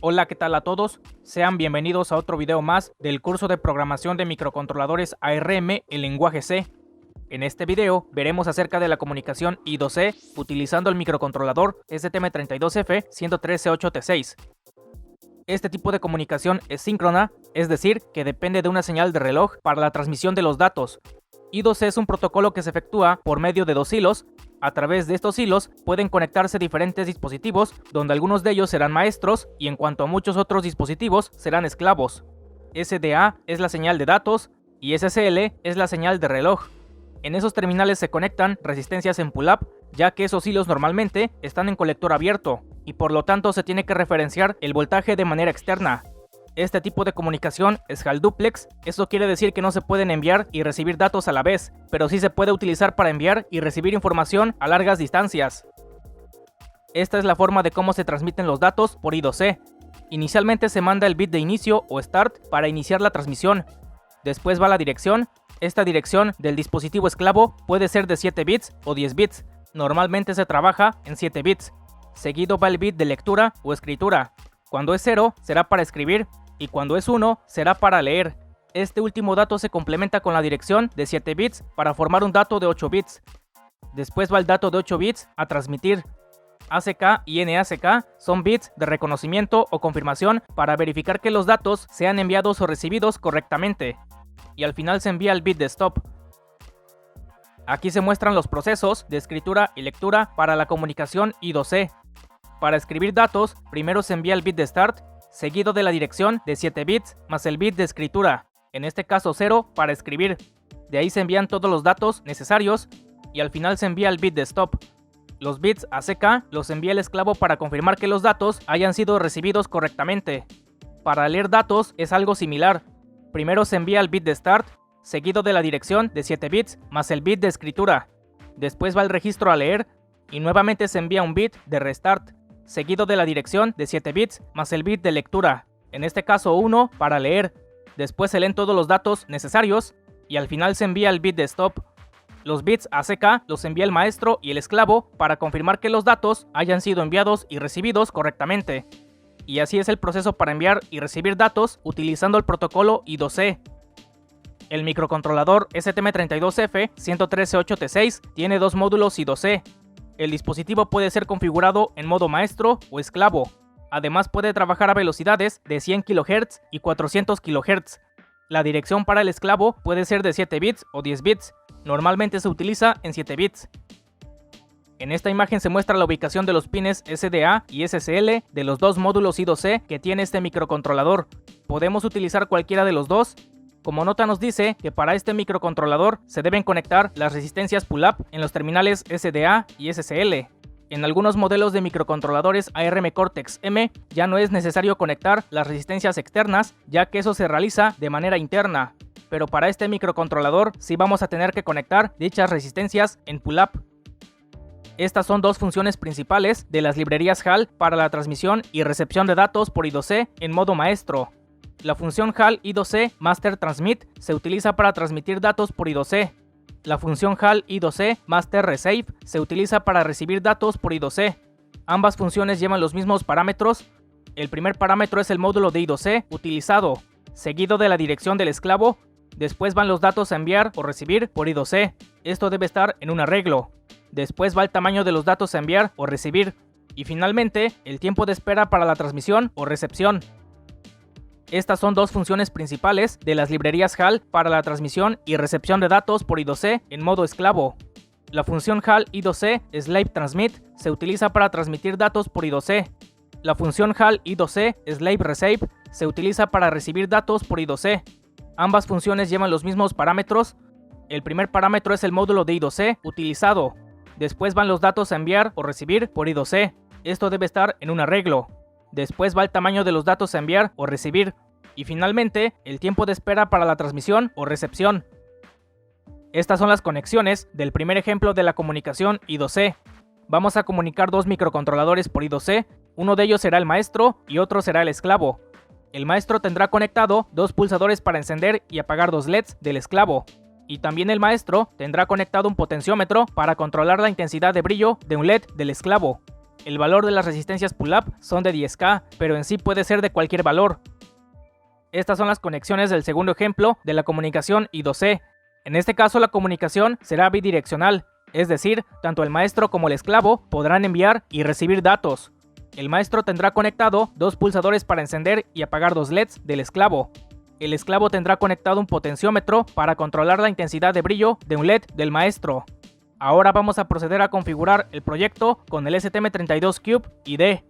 Hola, ¿qué tal a todos? Sean bienvenidos a otro video más del curso de programación de microcontroladores ARM en lenguaje C. En este video veremos acerca de la comunicación I2C utilizando el microcontrolador STM32F113C8T6. Este tipo de comunicación es síncrona, es decir, que depende de una señal de reloj para la transmisión de los datos. I2C es un protocolo que se efectúa por medio de dos hilos. A través de estos hilos pueden conectarse diferentes dispositivos, donde algunos de ellos serán maestros y en cuanto a muchos otros dispositivos serán esclavos. SDA es la señal de datos y SSL es la señal de reloj. En esos terminales se conectan resistencias en pull-up, ya que esos hilos normalmente están en colector abierto y por lo tanto se tiene que referenciar el voltaje de manera externa. Este tipo de comunicación es HAL duplex, eso quiere decir que no se pueden enviar y recibir datos a la vez, pero sí se puede utilizar para enviar y recibir información a largas distancias. Esta es la forma de cómo se transmiten los datos por I2C. Inicialmente se manda el bit de inicio o start para iniciar la transmisión. Después va la dirección. Esta dirección del dispositivo esclavo puede ser de 7 bits o 10 bits. Normalmente se trabaja en 7 bits. Seguido va el bit de lectura o escritura. Cuando es 0 será para escribir y cuando es 1 será para leer. Este último dato se complementa con la dirección de 7 bits para formar un dato de 8 bits. Después va el dato de 8 bits a transmitir. ACK y NACK son bits de reconocimiento o confirmación para verificar que los datos sean enviados o recibidos correctamente. Y al final se envía el bit de stop. Aquí se muestran los procesos de escritura y lectura para la comunicación I2C. Para escribir datos, primero se envía el bit de start, seguido de la dirección de 7 bits más el bit de escritura, en este caso 0 para escribir. De ahí se envían todos los datos necesarios y al final se envía el bit de stop. Los bits ACK los envía el esclavo para confirmar que los datos hayan sido recibidos correctamente. Para leer datos es algo similar. Primero se envía el bit de start, seguido de la dirección de 7 bits más el bit de escritura. Después va el registro a leer y nuevamente se envía un bit de restart, seguido de la dirección de 7 bits más el bit de lectura, en este caso 1 para leer. Después se leen todos los datos necesarios y al final se envía el bit de stop. Los bits ACK los envía el maestro y el esclavo para confirmar que los datos hayan sido enviados y recibidos correctamente. Y así es el proceso para enviar y recibir datos utilizando el protocolo I2C. El microcontrolador STM32F113C8T6 tiene dos módulos I2C. El dispositivo puede ser configurado en modo maestro o esclavo. Además puede trabajar a velocidades de 100 kHz y 400 kHz. La dirección para el esclavo puede ser de 7 bits o 10 bits. Normalmente se utiliza en 7 bits. En esta imagen se muestra la ubicación de los pines SDA y SSL de los dos módulos I2C que tiene este microcontrolador. Podemos utilizar cualquiera de los dos. Como nota nos dice que para este microcontrolador se deben conectar las resistencias pull-up en los terminales SDA y SSL. En algunos modelos de microcontroladores ARM Cortex-M ya no es necesario conectar las resistencias externas, ya que eso se realiza de manera interna. Pero para este microcontrolador sí vamos a tener que conectar dichas resistencias en pull-up. Estas son dos funciones principales de las librerías HAL para la transmisión y recepción de datos por I2C en modo maestro. La función HAL I2C Master Transmit se utiliza para transmitir datos por I2C. La función HAL I2C Master Receive se utiliza para recibir datos por I2C. Ambas funciones llevan los mismos parámetros. El primer parámetro es el módulo de I2C utilizado, seguido de la dirección del esclavo. Después van los datos a enviar o recibir por I2C. Esto debe estar en un arreglo. Después va el tamaño de los datos a enviar o recibir. Y finalmente, el tiempo de espera para la transmisión o recepción. Estas son dos funciones principales de las librerías HAL para la transmisión y recepción de datos por I2C en modo esclavo. La función HAL I2C Slave Transmit se utiliza para transmitir datos por I2C. La función HAL I2C Slave Receive se utiliza para recibir datos por I2C. Ambas funciones llevan los mismos parámetros. El primer parámetro es el módulo de I2C utilizado. Después van los datos a enviar o recibir por I2C. Esto debe estar en un arreglo. Después va el tamaño de los datos a enviar o recibir. Y finalmente, el tiempo de espera para la transmisión o recepción. Estas son las conexiones del primer ejemplo de la comunicación I2C. Vamos a comunicar dos microcontroladores por I2C. Uno de ellos será el maestro y otro será el esclavo. El maestro tendrá conectado dos pulsadores para encender y apagar dos LEDs del esclavo. Y también el maestro tendrá conectado un potenciómetro para controlar la intensidad de brillo de un LED del esclavo. El valor de las resistencias pull-up son de 10K, pero en sí puede ser de cualquier valor. Estas son las conexiones del segundo ejemplo de la comunicación I2C. En este caso la comunicación será bidireccional, es decir, tanto el maestro como el esclavo podrán enviar y recibir datos. El maestro tendrá conectado dos pulsadores para encender y apagar dos LEDs del esclavo. El esclavo tendrá conectado un potenciómetro para controlar la intensidad de brillo de un LED del maestro. Ahora vamos a proceder a configurar el proyecto con el STM32Cube ID.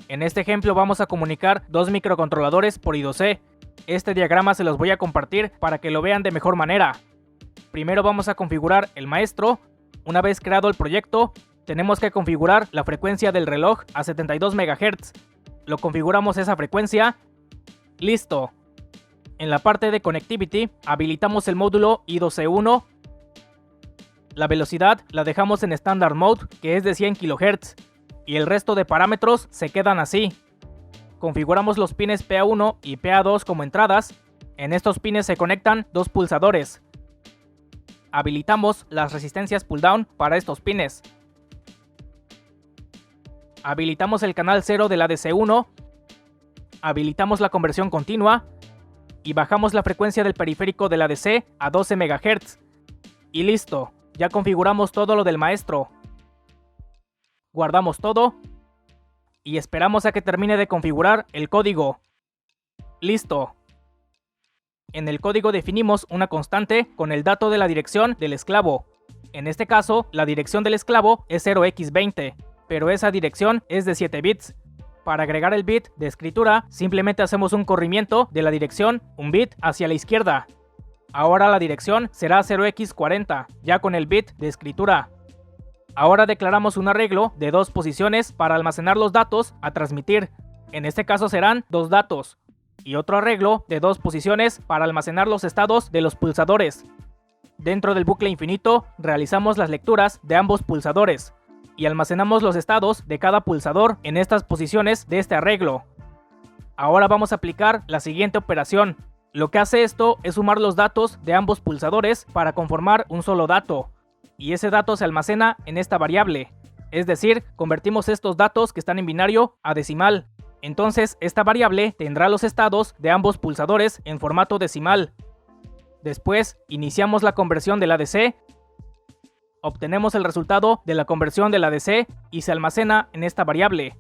En este ejemplo vamos a comunicar dos microcontroladores por I2C. Este diagrama se los voy a compartir para que lo vean de mejor manera. Primero vamos a configurar el maestro. Una vez creado el proyecto, tenemos que configurar la frecuencia del reloj a 72 MHz. Lo configuramos esa frecuencia. Listo. En la parte de Connectivity habilitamos el módulo I2C1. La velocidad la dejamos en Standard Mode, que es de 100 kHz. Y el resto de parámetros se quedan así. Configuramos los pines PA1 y PA2 como entradas. En estos pines se conectan dos pulsadores. Habilitamos las resistencias pull-down para estos pines. Habilitamos el canal 0 del ADC1. Habilitamos la conversión continua. Y bajamos la frecuencia del periférico del ADC a 12 MHz. Y listo, ya configuramos todo lo del maestro. Guardamos todo. Y esperamos a que termine de configurar el código. Listo. En el código definimos una constante con el dato de la dirección del esclavo. En este caso, la dirección del esclavo es 0x20, pero esa dirección es de 7 bits. Para agregar el bit de escritura, simplemente hacemos un corrimiento de la dirección un bit hacia la izquierda. Ahora la dirección será 0x40, ya con el bit de escritura. Ahora declaramos un arreglo de dos posiciones para almacenar los datos a transmitir. En este caso serán dos datos. Y otro arreglo de dos posiciones para almacenar los estados de los pulsadores. Dentro del bucle infinito realizamos las lecturas de ambos pulsadores y almacenamos los estados de cada pulsador en estas posiciones de este arreglo. Ahora vamos a aplicar la siguiente operación. Lo que hace esto es sumar los datos de ambos pulsadores para conformar un solo dato. Y ese dato se almacena en esta variable. Es decir, convertimos estos datos que están en binario a decimal. Entonces, esta variable tendrá los estados de ambos pulsadores en formato decimal. Después, iniciamos la conversión del ADC. Obtenemos el resultado de la conversión del ADC y se almacena en esta variable.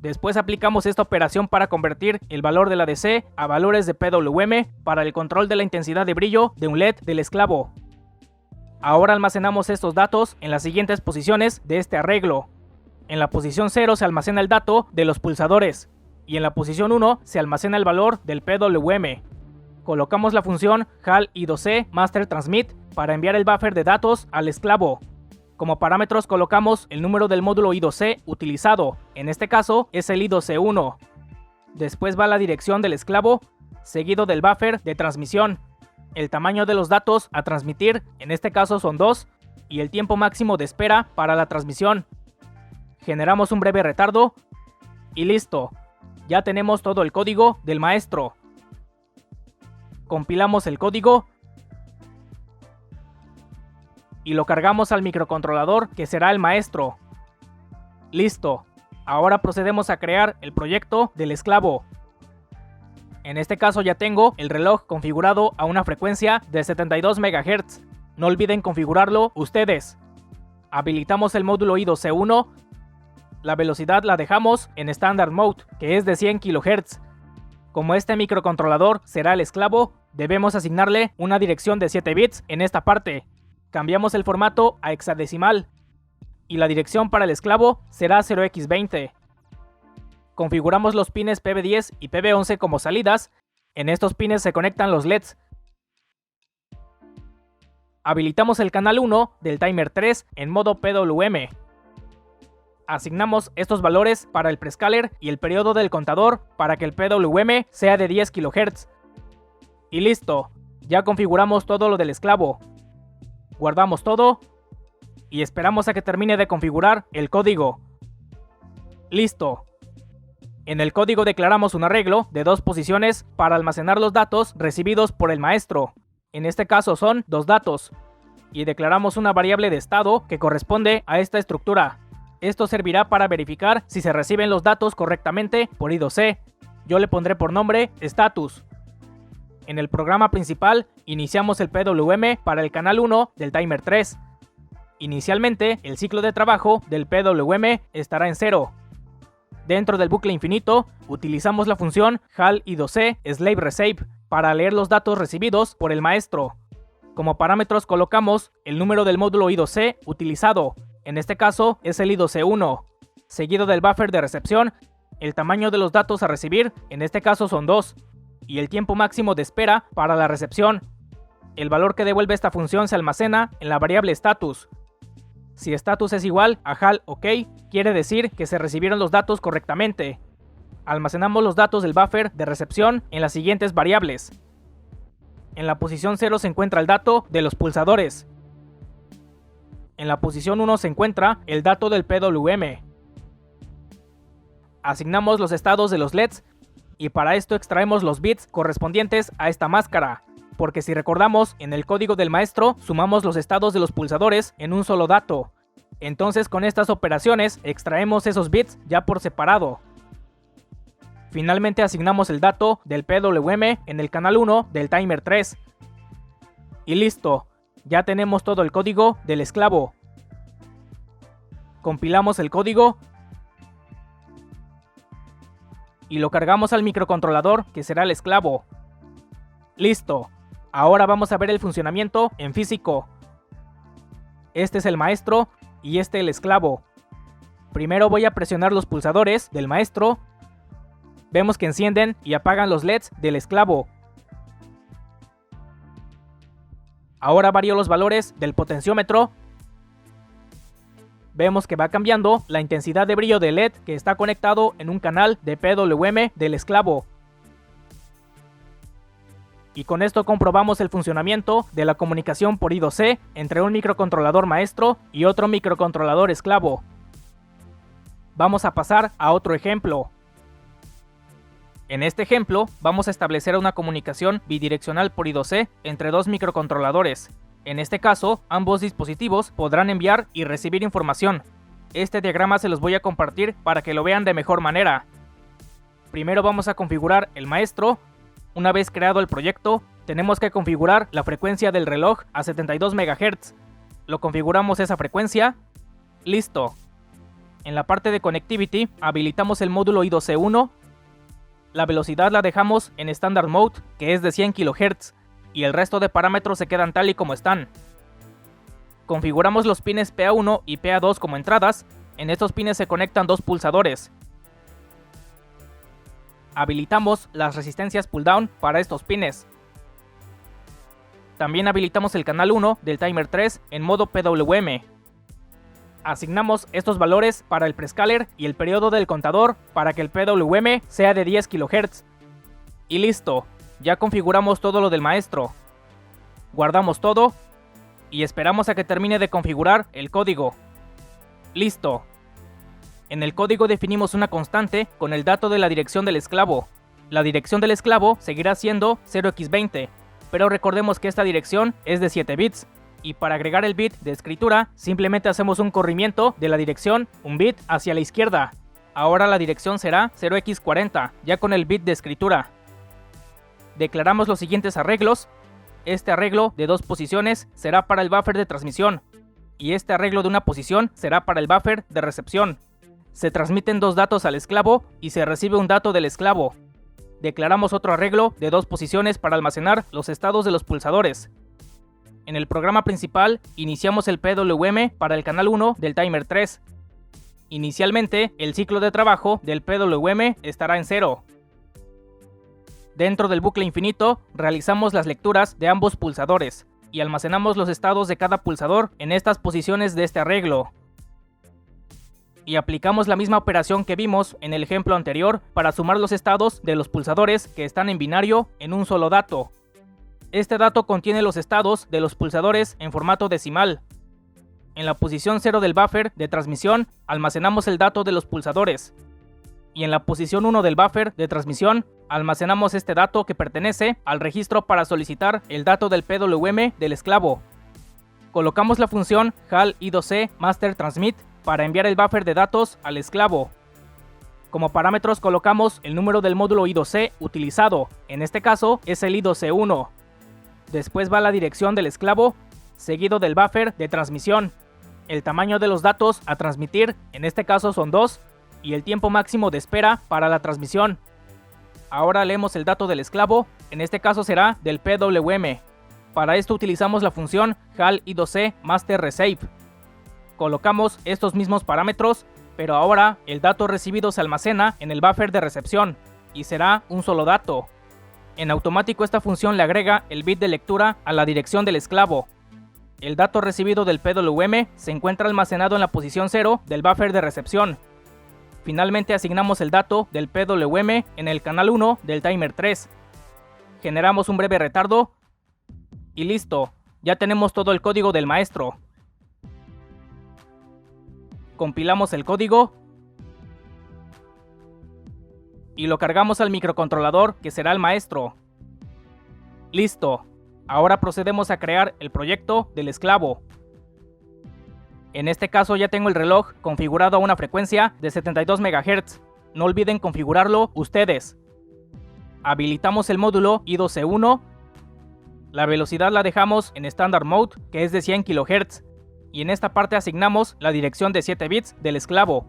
Después aplicamos esta operación para convertir el valor del ADC a valores de PWM para el control de la intensidad de brillo de un LED del esclavo. Ahora almacenamos estos datos en las siguientes posiciones de este arreglo. En la posición 0 se almacena el dato de los pulsadores y en la posición 1 se almacena el valor del PWM. Colocamos la función HAL I2C Master Transmit para enviar el buffer de datos al esclavo. Como parámetros colocamos el número del módulo I2C utilizado, en este caso es el I2C1. Después va la dirección del esclavo, seguido del buffer de transmisión. El tamaño de los datos a transmitir, en este caso son 2, y el tiempo máximo de espera para la transmisión. Generamos un breve retardo y listo. Ya tenemos todo el código del maestro. Compilamos el código y lo cargamos al microcontrolador que será el maestro. Listo. Ahora procedemos a crear el proyecto del esclavo. En este caso ya tengo el reloj configurado a una frecuencia de 72 MHz. No olviden configurarlo ustedes. Habilitamos el módulo I2C1. La velocidad la dejamos en Standard Mode, que es de 100 kHz. Como este microcontrolador será el esclavo, debemos asignarle una dirección de 7 bits en esta parte. Cambiamos el formato a hexadecimal. Y la dirección para el esclavo será 0x20. Configuramos los pines PB10 y PB11 como salidas. En estos pines se conectan los LEDs. Habilitamos el canal 1 del timer 3 en modo PWM. Asignamos estos valores para el prescaler y el periodo del contador para que el PWM sea de 10 kHz. Y listo, ya configuramos todo lo del esclavo. Guardamos todo y esperamos a que termine de configurar el código. Listo. En el código declaramos un arreglo de dos posiciones para almacenar los datos recibidos por el maestro. En este caso son dos datos. Y declaramos una variable de estado que corresponde a esta estructura. Esto servirá para verificar si se reciben los datos correctamente por I2C. Yo le pondré por nombre status. En el programa principal iniciamos el PWM para el canal 1 del timer 3. Inicialmente el ciclo de trabajo del PWM estará en 0. Dentro del bucle infinito utilizamos la función HAL I2C slave receive para leer los datos recibidos por el maestro. Como parámetros colocamos el número del módulo I2C utilizado, en este caso es el I2C1, seguido del buffer de recepción, el tamaño de los datos a recibir, en este caso son 2, y el tiempo máximo de espera para la recepción. El valor que devuelve esta función se almacena en la variable status. Si status es igual a HAL OK, quiere decir que se recibieron los datos correctamente. Almacenamos los datos del buffer de recepción en las siguientes variables. En la posición 0 se encuentra el dato de los pulsadores. En la posición 1 se encuentra el dato del PWM. Asignamos los estados de los LEDs y para esto extraemos los bits correspondientes a esta máscara, porque si recordamos, en el código del maestro sumamos los estados de los pulsadores en un solo dato. Entonces con estas operaciones extraemos esos bits ya por separado. Finalmente asignamos el dato del PWM en el canal 1 del timer 3. Y listo, ya tenemos todo el código del esclavo. Compilamos el código y lo cargamos al microcontrolador que será el esclavo. Listo, ahora vamos a ver el funcionamiento en físico. Este es el maestro y este el esclavo. Primero voy a presionar los pulsadores del maestro. Vemos que encienden y apagan los LEDs del esclavo. Ahora varío los valores del potenciómetro. Vemos que va cambiando la intensidad de brillo del LED que está conectado en un canal de PWM del esclavo. Y con esto comprobamos el funcionamiento de la comunicación por I2C entre un microcontrolador maestro y otro microcontrolador esclavo. Vamos a pasar a otro ejemplo. En este ejemplo, vamos a establecer una comunicación bidireccional por I2C entre dos microcontroladores. En este caso, ambos dispositivos podrán enviar y recibir información. Este diagrama se los voy a compartir para que lo vean de mejor manera. Primero vamos a configurar el maestro. Una vez creado el proyecto, tenemos que configurar la frecuencia del reloj a 72 MHz. Lo configuramos esa frecuencia. Listo. En la parte de Connectivity, habilitamos el módulo I2C1. La velocidad la dejamos en Standard Mode, que es de 100 kHz, y el resto de parámetros se quedan tal y como están. Configuramos los pines PA1 y PA2 como entradas. En estos pines se conectan dos pulsadores. Habilitamos las resistencias pull-down para estos pines. También habilitamos el canal 1 del timer 3 en modo PWM. Asignamos estos valores para el prescaler y el periodo del contador para que el PWM sea de 10 kHz. Y listo, ya configuramos todo lo del maestro. Guardamos todo y esperamos a que termine de configurar el código. Listo. En el código definimos una constante con el dato de la dirección del esclavo. La dirección del esclavo seguirá siendo 0x20, pero recordemos que esta dirección es de 7 bits. Y para agregar el bit de escritura, simplemente hacemos un corrimiento de la dirección un bit hacia la izquierda. Ahora la dirección será 0x40, ya con el bit de escritura. Declaramos los siguientes arreglos. Este arreglo de 2 posiciones será para el buffer de transmisión, y este arreglo de una posición será para el buffer de recepción. Se transmiten 2 datos al esclavo y se recibe un dato del esclavo. Declaramos otro arreglo de 2 posiciones para almacenar los estados de los pulsadores. En el programa principal iniciamos el PWM para el canal 1 del timer 3. Inicialmente, el ciclo de trabajo del PWM estará en 0. Dentro del bucle infinito, realizamos las lecturas de ambos pulsadores y almacenamos los estados de cada pulsador en estas posiciones de este arreglo. Y aplicamos la misma operación que vimos en el ejemplo anterior para sumar los estados de los pulsadores que están en binario en un solo dato. Este dato contiene los estados de los pulsadores en formato decimal. En la posición 0 del buffer de transmisión almacenamos el dato de los pulsadores. Y en la posición 1 del buffer de transmisión almacenamos este dato que pertenece al registro para solicitar el dato del PWM del esclavo. Colocamos la función HAL I2C master transmit para enviar el buffer de datos al esclavo. Como parámetros colocamos el número del módulo I2C utilizado, en este caso es el I2C1. Después va la dirección del esclavo, seguido del buffer de transmisión, el tamaño de los datos a transmitir, en este caso son 2, y el tiempo máximo de espera para la transmisión. Ahora leemos el dato del esclavo, en este caso será del PWM. Para esto utilizamos la función HAL I2C master resave. Colocamos estos mismos parámetros, pero ahora el dato recibido se almacena en el buffer de recepción, y será un solo dato. En automático esta función le agrega el bit de lectura a la dirección del esclavo. El dato recibido del PWM se encuentra almacenado en la posición 0 del buffer de recepción. Finalmente asignamos el dato del PWM en el canal 1 del timer 3. Generamos un breve retardo y listo, ya tenemos todo el código del maestro. Compilamos el código y lo cargamos al microcontrolador que será el maestro. Listo, ahora procedemos a crear el proyecto del esclavo. En este caso ya tengo el reloj configurado a una frecuencia de 72 MHz. No olviden configurarlo ustedes. Habilitamos el módulo I2C1. La velocidad la dejamos en Standard Mode, que es de 100 kHz. Y en esta parte asignamos la dirección de 7 bits del esclavo.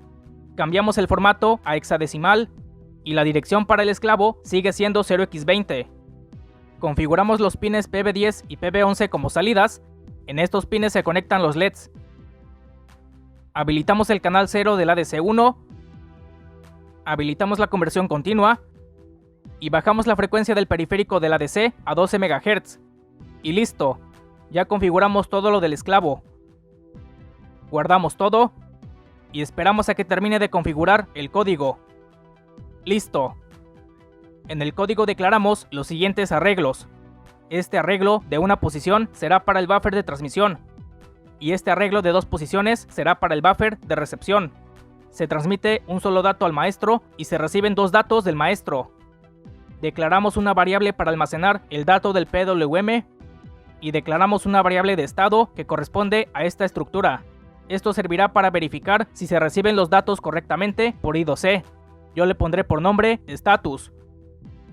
Cambiamos el formato a hexadecimal y la dirección para el esclavo sigue siendo 0x20. Configuramos los pines PB10 y PB11 como salidas. En estos pines se conectan los LEDs. Habilitamos el canal 0 del ADC1. Habilitamos la conversión continua. Y bajamos la frecuencia del periférico del ADC a 12 MHz. Y listo, ya configuramos todo lo del esclavo. Guardamos todo y esperamos a que termine de configurar el código. Listo. En el código declaramos los siguientes arreglos. Este arreglo de una posición será para el buffer de transmisión y este arreglo de 2 posiciones será para el buffer de recepción. Se transmite un solo dato al maestro y se reciben 2 datos del maestro. Declaramos una variable para almacenar el dato del PWM y declaramos una variable de estado que corresponde a esta estructura. Esto servirá para verificar si se reciben los datos correctamente por I2C. Yo le pondré por nombre status.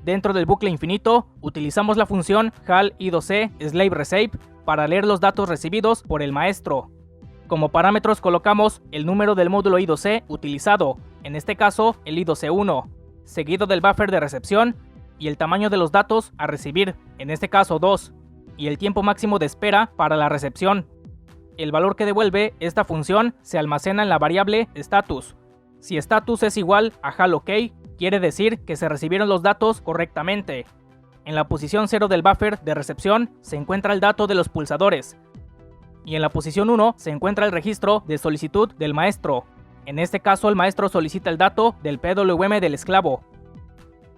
Dentro del bucle infinito utilizamos la función HAL I2C slave resave para leer los datos recibidos por el maestro. Como parámetros colocamos el número del módulo I2C utilizado, en este caso el I2C1, seguido del buffer de recepción y el tamaño de los datos a recibir, en este caso 2, y el tiempo máximo de espera para la recepción. El valor que devuelve esta función se almacena en la variable status. Si status es igual a HAL OK, quiere decir que se recibieron los datos correctamente. En la posición 0 del buffer de recepción se encuentra el dato de los pulsadores. Y en la posición 1 se encuentra el registro de solicitud del maestro. En este caso el maestro solicita el dato del PWM del esclavo.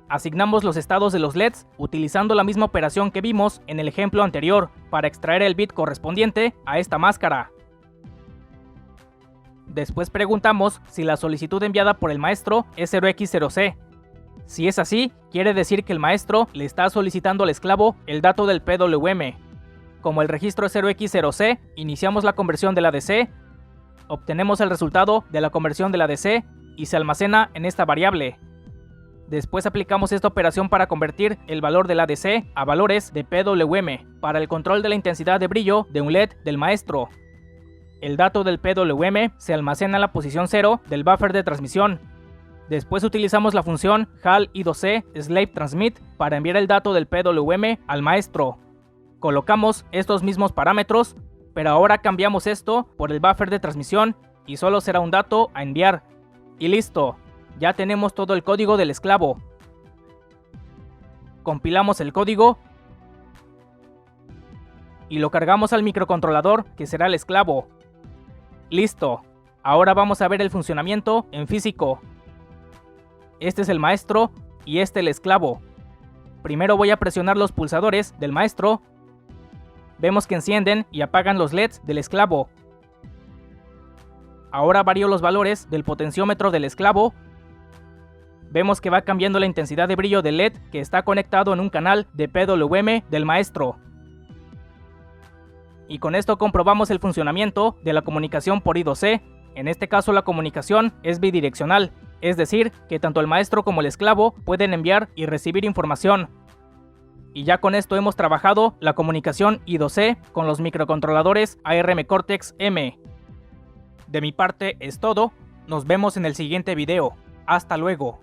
Asignamos los estados de los LEDs utilizando la misma operación que vimos en el ejemplo anterior para extraer el bit correspondiente a esta máscara. Después preguntamos si la solicitud enviada por el maestro es 0x0c. Si es así, quiere decir que el maestro le está solicitando al esclavo el dato del PWM. Como el registro es 0x0c, iniciamos la conversión del ADC, obtenemos el resultado de la conversión del ADC y se almacena en esta variable. Después aplicamos esta operación para convertir el valor del ADC a valores de PWM para el control de la intensidad de brillo de un LED del maestro. El dato del PWM se almacena en la posición 0 del buffer de transmisión. Después utilizamos la función HAL I2C slave transmit para enviar el dato del PWM al maestro. Colocamos estos mismos parámetros, pero ahora cambiamos esto por el buffer de transmisión y solo será un dato a enviar. Y listo. Ya tenemos todo el código del esclavo. Compilamos el código y lo cargamos al microcontrolador que será el esclavo. Listo. Ahora vamos a ver el funcionamiento en físico. Este es el maestro y este el esclavo. Primero voy a presionar los pulsadores del maestro. Vemos que encienden y apagan los LEDs del esclavo. Ahora varío los valores del potenciómetro del esclavo. Vemos que va cambiando la intensidad de brillo del LED que está conectado en un canal de PWM del maestro. Y con esto comprobamos el funcionamiento de la comunicación por I2C En este caso la comunicación es bidireccional, es decir, que tanto el maestro como el esclavo pueden enviar y recibir información. Y ya con esto hemos trabajado la comunicación I2C con los microcontroladores ARM Cortex-M. De mi parte es todo, nos vemos en el siguiente video. Hasta luego.